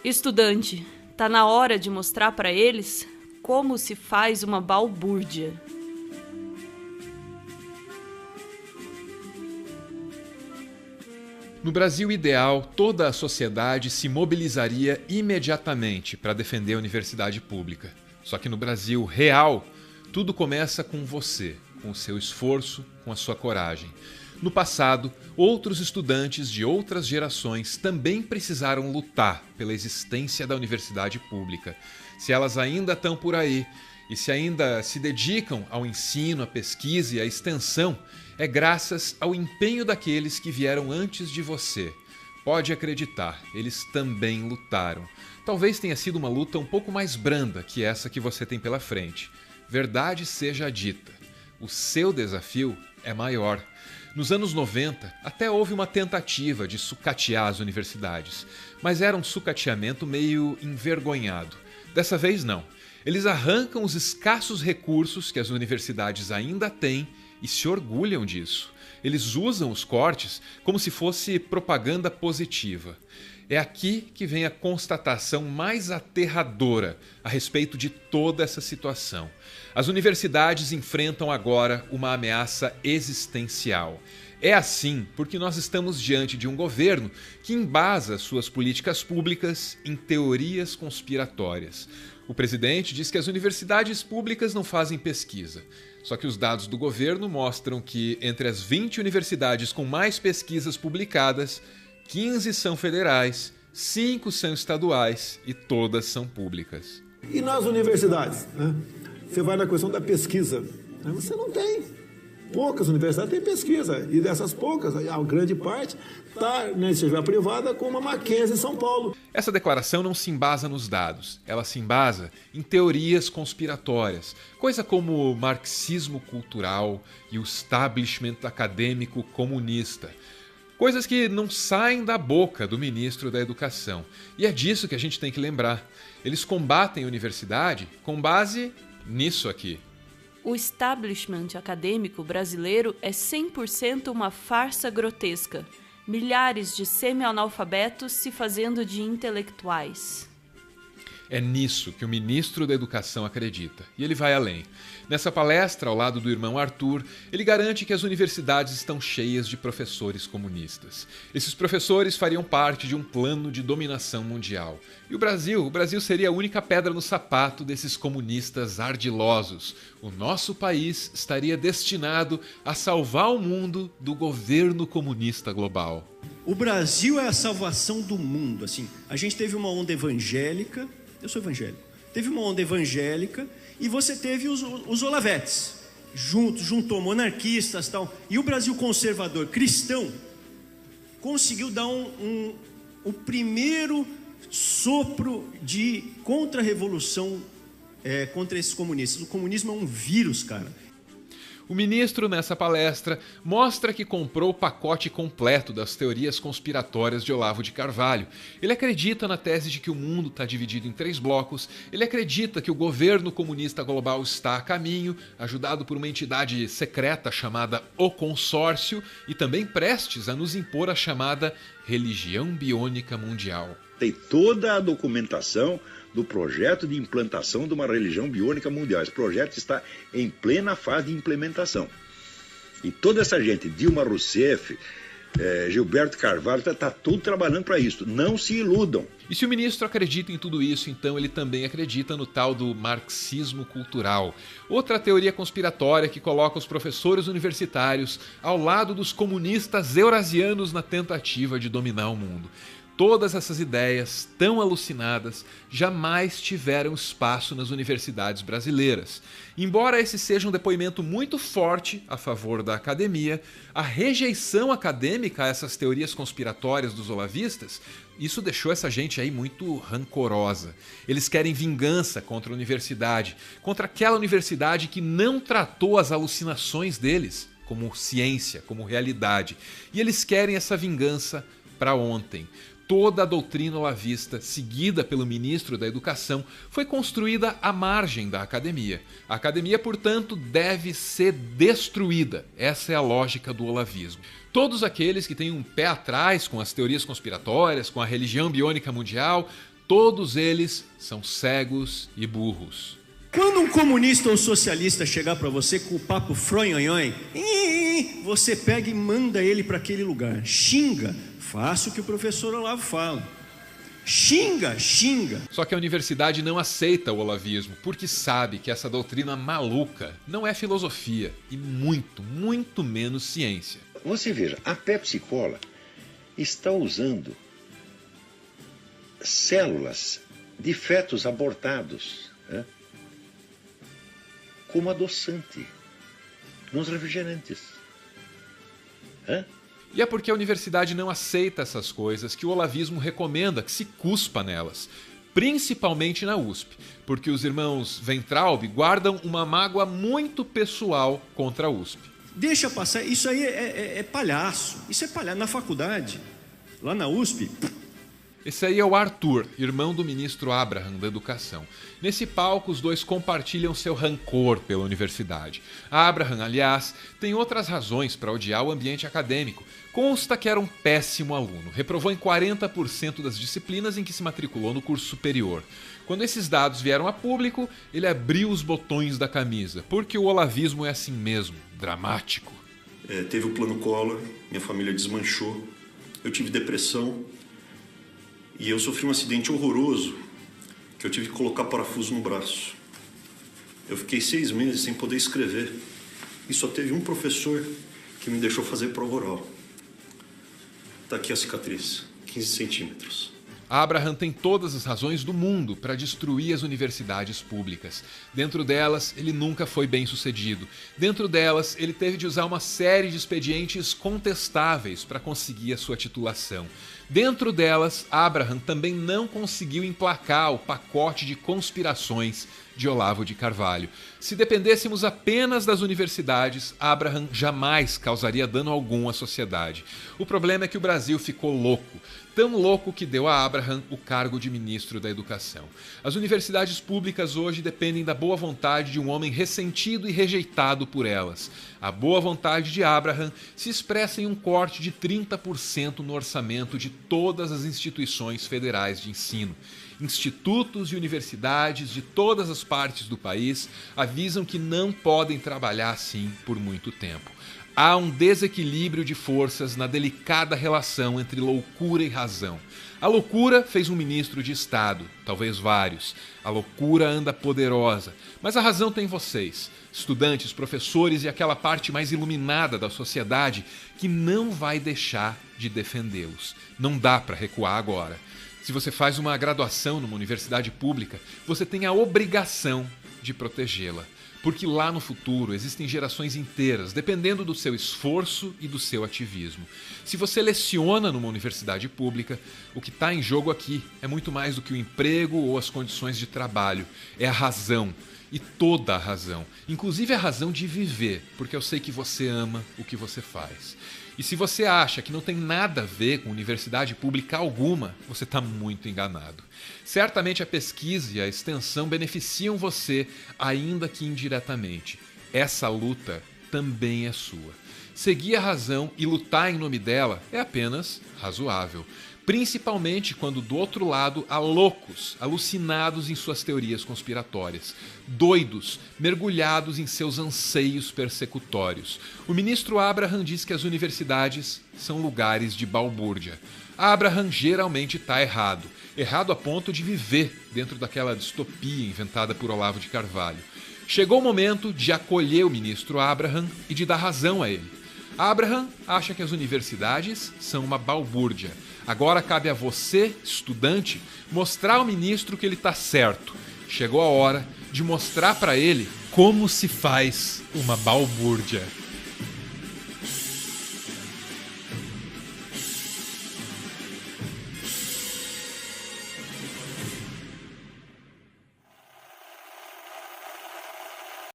Estudante, tá na hora de mostrar para eles como se faz uma balbúrdia. No Brasil ideal, toda a sociedade se mobilizaria imediatamente para defender a universidade pública. Só que no Brasil real, tudo começa com você, com o seu esforço, com a sua coragem. No passado, outros estudantes de outras gerações também precisaram lutar pela existência da universidade pública. Se elas ainda estão por aí e se ainda se dedicam ao ensino, à pesquisa e à extensão, é graças ao empenho daqueles que vieram antes de você. Pode acreditar, eles também lutaram. Talvez tenha sido uma luta um pouco mais branda que essa que você tem pela frente. Verdade seja dita, o seu desafio é maior. Nos anos 90, até houve uma tentativa de sucatear as universidades, mas era um sucateamento meio envergonhado. Dessa vez não. Eles arrancam os escassos recursos que as universidades ainda têm e se orgulham disso. Eles usam os cortes como se fosse propaganda positiva. É aqui que vem a constatação mais aterradora a respeito de toda essa situação. As universidades enfrentam agora uma ameaça existencial. É assim porque nós estamos diante de um governo que embasa suas políticas públicas em teorias conspiratórias. O presidente diz que as universidades públicas não fazem pesquisa. Só que os dados do governo mostram que entre as 20 universidades com mais pesquisas publicadas, 15 são federais, 5 são estaduais e todas são públicas. E nas universidades, né? Você vai na questão da pesquisa, né? Você não tem. Poucas universidades têm pesquisa, e dessas poucas, a grande parte está na iniciativa privada, como a Mackenzie em São Paulo. Essa declaração não se embasa nos dados, ela se embasa em teorias conspiratórias, coisa como o marxismo cultural e o establishment acadêmico comunista. Coisas que não saem da boca do ministro da Educação. E é disso que a gente tem que lembrar. Eles combatem a universidade com base nisso aqui. O establishment acadêmico brasileiro é 100% uma farsa grotesca. Milhares de semi-analfabetos se fazendo de intelectuais. É nisso que o ministro da Educação acredita. E ele vai além. Nessa palestra, ao lado do irmão Arthur, ele garante que as universidades estão cheias de professores comunistas. Esses professores fariam parte de um plano de dominação mundial. E o Brasil seria a única pedra no sapato desses comunistas ardilosos. O nosso país estaria destinado a salvar o mundo do governo comunista global. O Brasil é a salvação do mundo. Assim, a gente teve uma onda evangélica. Eu sou evangélico. Teve uma onda evangélica e você teve os Olavetes. Juntou monarquistas e tal. E o Brasil conservador cristão conseguiu dar o primeiro sopro de contra-revolução contra esses comunistas. O comunismo é um vírus, cara. O ministro, nessa palestra, mostra que comprou o pacote completo das teorias conspiratórias de Olavo de Carvalho. Ele acredita na tese de que o mundo está dividido em 3 blocos, ele acredita que o governo comunista global está a caminho, ajudado por uma entidade secreta chamada O Consórcio, e também prestes a nos impor a chamada Religião Biônica Mundial. Tem toda a documentação do projeto de implantação de uma religião biônica mundial. Esse projeto está em plena fase de implementação. E toda essa gente, Dilma Rousseff, Gilberto Carvalho, está tudo trabalhando para isso. Não se iludam. E se o ministro acredita em tudo isso, então ele também acredita no tal do marxismo cultural. Outra teoria conspiratória que coloca os professores universitários ao lado dos comunistas eurasianos na tentativa de dominar o mundo. Todas essas ideias tão alucinadas jamais tiveram espaço nas universidades brasileiras. Embora esse seja um depoimento muito forte a favor da academia, a rejeição acadêmica a essas teorias conspiratórias dos olavistas, isso deixou essa gente aí muito rancorosa. Eles querem vingança contra a universidade, contra aquela universidade que não tratou as alucinações deles como ciência, como realidade. E eles querem essa vingança para ontem. Toda a doutrina olavista, seguida pelo ministro da Educação, foi construída à margem da academia. A academia, portanto, deve ser destruída. Essa é a lógica do olavismo. Todos aqueles que têm um pé atrás com as teorias conspiratórias, com a religião biônica mundial, Todos eles são cegos e burros. Quando um comunista ou socialista chegar para você com o papo fronhonhon, você pega e manda ele para aquele lugar. Xinga, faça o que o professor Olavo fala. Xinga. Só que a universidade não aceita o olavismo, porque sabe que essa doutrina maluca não é filosofia e muito, muito menos ciência. Você veja, a Pepsi Cola está usando células de fetos abortados, né, como adoçante nos refrigerantes. E é porque a universidade não aceita essas coisas que o olavismo recomenda que se cuspa nelas, principalmente na USP, porque os irmãos Weintraub guardam uma mágoa muito pessoal contra a USP. Deixa passar, isso aí é palhaço, isso é palhaço. Na faculdade, lá na USP... Esse aí é o Arthur, irmão do ministro Abraham da Educação. Nesse palco, os dois compartilham seu rancor pela universidade. Abraham, aliás, tem outras razões para odiar o ambiente acadêmico. Consta que era um péssimo aluno, reprovou em 40% das disciplinas em que se matriculou no curso superior. Quando esses dados vieram a público, ele abriu os botões da camisa, porque o olavismo é assim mesmo, dramático. Teve o plano Collor, minha família desmanchou, eu tive depressão. E eu sofri um acidente horroroso, que eu tive que colocar parafuso no braço. Eu fiquei 6 meses sem poder escrever. E só teve um professor que me deixou fazer prova oral. Tá aqui a cicatriz, 15 centímetros. Abraham tem todas as razões do mundo para destruir as universidades públicas. Dentro delas, ele nunca foi bem sucedido. Dentro delas, ele teve de usar uma série de expedientes contestáveis para conseguir a sua titulação. Dentro delas, Abraham também não conseguiu emplacar o pacote de conspirações de Olavo de Carvalho. Se dependêssemos apenas das universidades, Abraham jamais causaria dano algum à sociedade. O problema é que o Brasil ficou louco. Tão louco que deu a Abraham o cargo de ministro da Educação. As universidades públicas hoje dependem da boa vontade de um homem ressentido e rejeitado por elas. A boa vontade de Abraham se expressa em um corte de 30% no orçamento de todas as instituições federais de ensino. Institutos e universidades de todas as partes do país avisam que não podem trabalhar assim por muito tempo. Há um desequilíbrio de forças na delicada relação entre loucura e razão. A loucura fez um ministro de Estado, talvez vários. A loucura anda poderosa, mas a razão tem vocês, estudantes, professores e aquela parte mais iluminada da sociedade que não vai deixar de defendê-los. Não dá para recuar agora. Se você faz uma graduação numa universidade pública, você tem a obrigação de protegê-la. Porque lá no futuro existem gerações inteiras, dependendo do seu esforço e do seu ativismo. Se você leciona numa universidade pública, o que está em jogo aqui é muito mais do que o emprego ou as condições de trabalho. É a razão. E toda a razão. Inclusive a razão de viver, porque eu sei que você ama o que você faz. E se você acha que não tem nada a ver com universidade pública alguma, você está muito enganado. Certamente a pesquisa e a extensão beneficiam você, ainda que indiretamente. Essa luta também é sua. Seguir a razão e lutar em nome dela é apenas razoável. Principalmente quando do outro lado há loucos, alucinados em suas teorias conspiratórias, doidos, mergulhados em seus anseios persecutórios. O ministro Abraham diz que as universidades são lugares de balbúrdia. Abraham geralmente está errado, errado a ponto de viver dentro daquela distopia inventada por Olavo de Carvalho. Chegou o momento de acolher o ministro Abraham e de dar razão a ele. Abraham acha que as universidades são uma balbúrdia. Agora cabe a você, estudante, mostrar ao ministro que ele está certo. Chegou a hora de mostrar para ele como se faz uma balbúrdia.